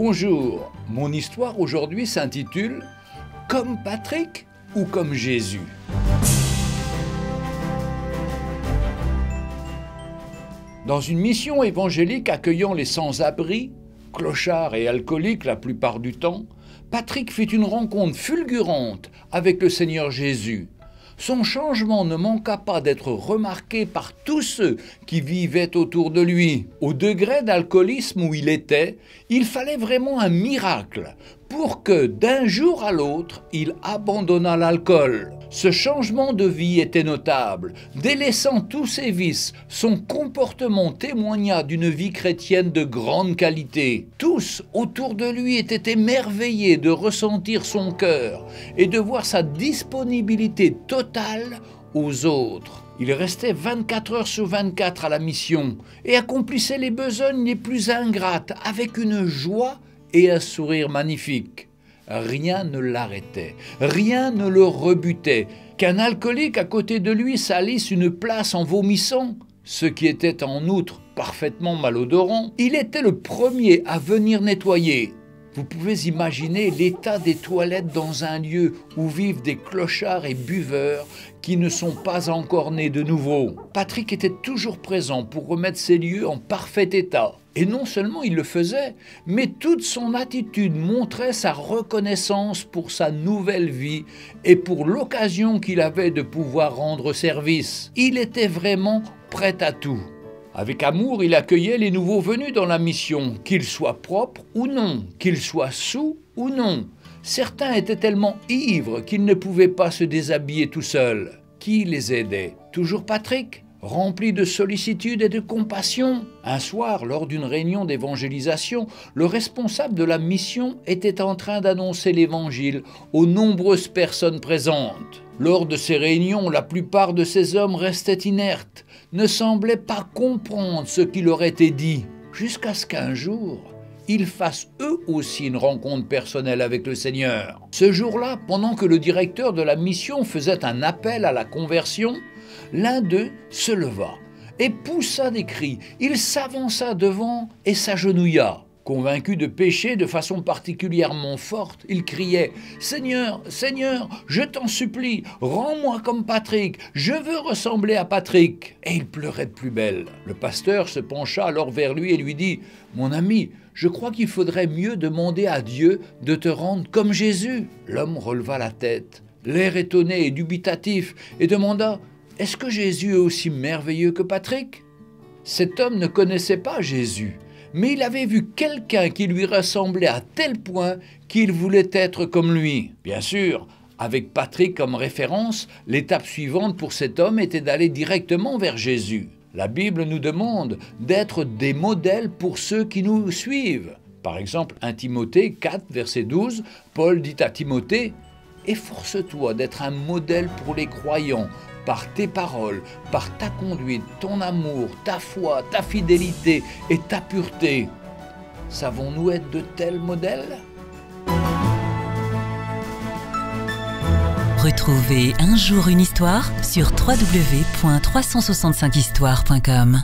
Bonjour, mon histoire aujourd'hui s'intitule « Comme Patrick ou comme Jésus ?» Dans une mission évangélique accueillant les sans-abri, clochards et alcooliques la plupart du temps, Patrick fit une rencontre fulgurante avec le Seigneur Jésus. Son changement ne manqua pas d'être remarqué par tous ceux qui vivaient autour de lui. Au degré d'alcoolisme où il était, il fallait vraiment un miracle pour que d'un jour à l'autre, il abandonnât l'alcool. Ce changement de vie était notable. Délaissant tous ses vices, son comportement témoigna d'une vie chrétienne de grande qualité. Tous autour de lui étaient émerveillés de ressentir son cœur et de voir sa disponibilité totale aux autres. Il restait 24 heures sur 24 à la mission et accomplissait les besognes les plus ingrates avec une joie et un sourire magnifique. Rien ne l'arrêtait, rien ne le rebutait. Qu'un alcoolique à côté de lui salisse une place en vomissant, ce qui était en outre parfaitement malodorant, il était le premier à venir nettoyer. Vous pouvez imaginer l'état des toilettes dans un lieu où vivent des clochards et buveurs qui ne sont pas encore nés de nouveau. Patrick était toujours présent pour remettre ces lieux en parfait état. Et non seulement il le faisait, mais toute son attitude montrait sa reconnaissance pour sa nouvelle vie et pour l'occasion qu'il avait de pouvoir rendre service. Il était vraiment prêt à tout. Avec amour, il accueillait les nouveaux venus dans la mission, qu'ils soient propres ou non, qu'ils soient saouls ou non. Certains étaient tellement ivres qu'ils ne pouvaient pas se déshabiller tout seuls. Qui les aidait? Toujours Patrick, rempli de sollicitude et de compassion. Un soir, lors d'une réunion d'évangélisation, le responsable de la mission était en train d'annoncer l'évangile aux nombreuses personnes présentes. Lors de ces réunions, la plupart de ces hommes restaient inertes, ne semblaient pas comprendre ce qui leur était dit, jusqu'à ce qu'un jour, ils fassent eux aussi une rencontre personnelle avec le Seigneur. Ce jour-là, pendant que le directeur de la mission faisait un appel à la conversion, l'un d'eux se leva et poussa des cris. Il s'avança devant et s'agenouilla. Convaincu de pécher de façon particulièrement forte, il criait « Seigneur, Seigneur, je t'en supplie, rends-moi comme Patrick, je veux ressembler à Patrick !» Et il pleurait de plus belle. Le pasteur se pencha alors vers lui et lui dit « Mon ami, je crois qu'il faudrait mieux demander à Dieu de te rendre comme Jésus. » L'homme releva la tête, l'air étonné et dubitatif, et demanda « Est-ce que Jésus est aussi merveilleux que Patrick ?» Cet homme ne connaissait pas Jésus, mais il avait vu quelqu'un qui lui ressemblait à tel point qu'il voulait être comme lui. Bien sûr, avec Patrick comme référence, l'étape suivante pour cet homme était d'aller directement vers Jésus. La Bible nous demande d'être des modèles pour ceux qui nous suivent. Par exemple, 1 Timothée 4, verset 12, Paul dit à Timothée « Efforce-toi d'être un modèle pour les croyants, par tes paroles, par ta conduite, ton amour, ta foi, ta fidélité et ta pureté. » Savons-nous être de tels modèles? Retrouvez Un jour une histoire sur www.365histoire.com.